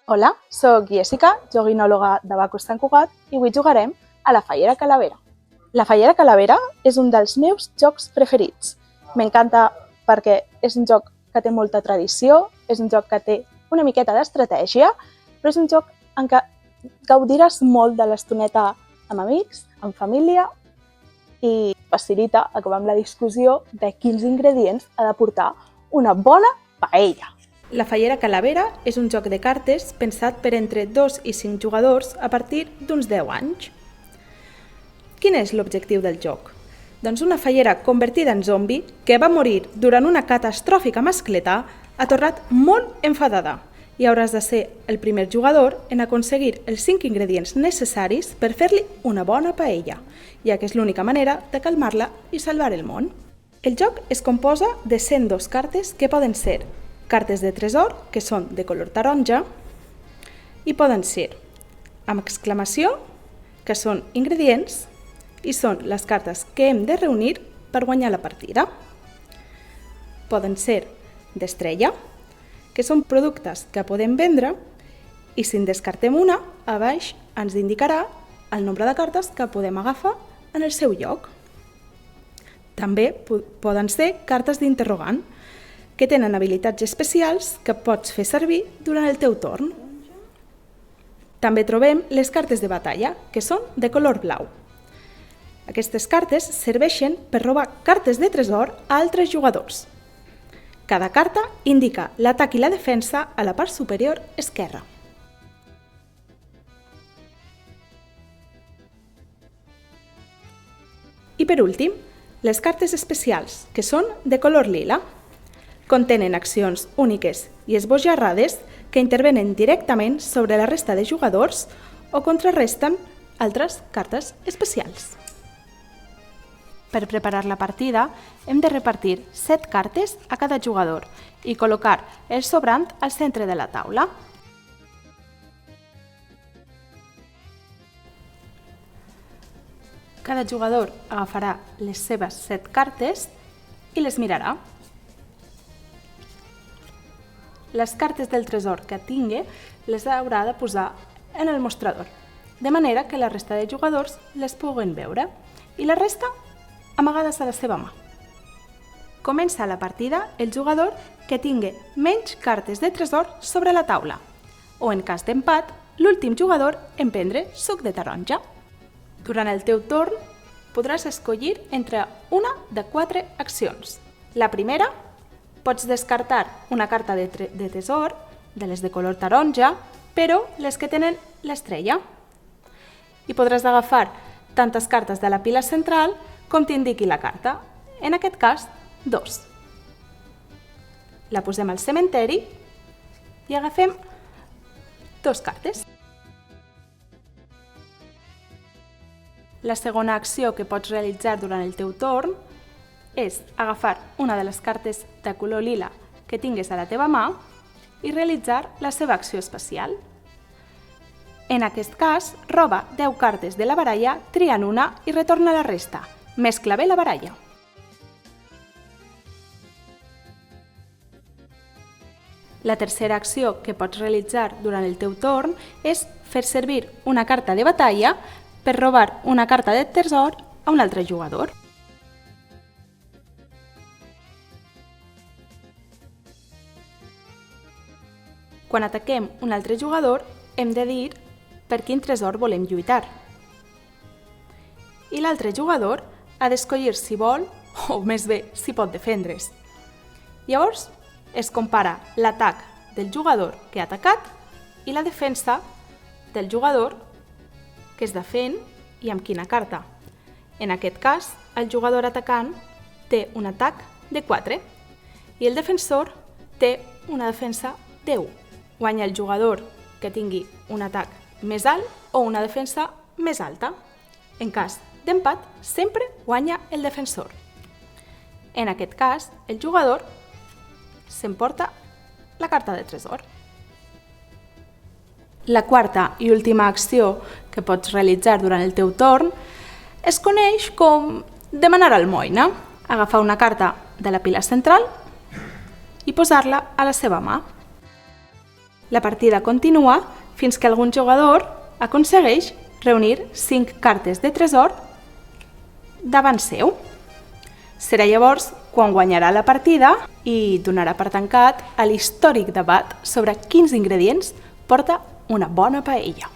Hola, sóc Jessica, joguinòloga de Baco Sant Cugat i avui jugarem a la Fallera Calavera. La Fallera Calavera és un dels meus jocs preferits. M'encanta perquè és un joc que té molta tradició, és un joc que té una miqueta d'estratègia, però és un joc en què gaudiràs molt de l'estoneta amb amics, amb família i facilita acabar amb la discussió de quins ingredients ha de portar una bona paella. La Fallera Calavera és un joc de cartes pensat per entre 2 i 5 jugadors a partir d'uns 10 anys. Quin és l'objectiu del joc? Doncs una fallera convertida en zombi que va morir durant una catastròfica mascletà ha tornat molt enfadada i hauràs de ser el primer jugador en aconseguir els 5 ingredients necessaris per fer-li una bona paella, ja que és l'única manera de calmar-la i salvar el món. El joc es composa de 102 cartes que poden ser cartes de tresor, que són de color taronja, i poden ser amb exclamació, que són ingredients, i són les cartes que hem de reunir per guanyar la partida. Poden ser d'estrella, que són productes que podem vendre, i si en descartem una, a baix ens indicarà el nombre de cartes que podem agafar en el seu lloc. També poden ser cartes d'interrogant, que tenen habilitats especials que pots fer servir durant el teu torn. També trobem les cartes de batalla, que són de color blau. Aquestes cartes serveixen per robar cartes de tresor a altres jugadors. Cada carta indica l'atac i la defensa a la part superior esquerra. I per últim, les cartes especials, que són de color lila. Contenen accions úniques i esbojarrades que intervenen directament sobre la resta de jugadors o contrarresten altres cartes especials. Per preparar la partida, hem de repartir 7 cartes a cada jugador i col·locar el sobrant al centre de la taula. Cada jugador agafarà les seves 7 cartes i les mirarà. Les cartes del tresor que tingui les haurà de posar en el mostrador, de manera que la resta de jugadors les puguen veure i la resta amagades a la seva mà. Comença la partida el jugador que tingui menys cartes de tresor sobre la taula, o en cas d'empat, l'últim jugador en prendre suc de taronja. Durant el teu torn podràs escollir entre una de 4 accions. La primera, pots descartar una carta de tresor, de les de color taronja, però les que tenen l'estrella. I podràs agafar tantes cartes de la pila central com t'indiqui la carta, en aquest cas, 2. La posem al cementeri i agafem 2 cartes. La segona acció que pots realitzar durant el teu torn és agafar una de les cartes de color lila que tingues a la teva mà i realitzar la seva acció especial. En aquest cas, roba 10 cartes de la baralla, triant una i retorna la resta. Mescla bé la baralla. La tercera acció que pots realitzar durant el teu torn és fer servir una carta de batalla per robar una carta de tresor a un altre jugador. Quan ataquem un altre jugador, hem de dir per quin tresor volem lluitar. I l'altre jugador ha d'escollir si vol, o més bé, si pot defendre's. Llavors, es compara l'atac del jugador que ha atacat i la defensa del jugador que es defèn i amb quina carta. En aquest cas, el jugador atacant té un atac de 4 i el defensor té una defensa de 1. Guanya el jugador que tingui un atac més alt o una defensa més alta. En cas d'empat, sempre guanya el defensor. En aquest cas, el jugador s'emporta la carta de tresor. La quarta i última acció que pots realitzar durant el teu torn es coneix com demanar almoina. Agafar una carta de la pila central i posar-la a la seva mà. La partida continua fins que algun jugador aconsegueix reunir 5 cartes de tresor davant seu. Serà llavors quan guanyarà la partida i donarà per tancat l'històric debat sobre quins ingredients porta una bona paella.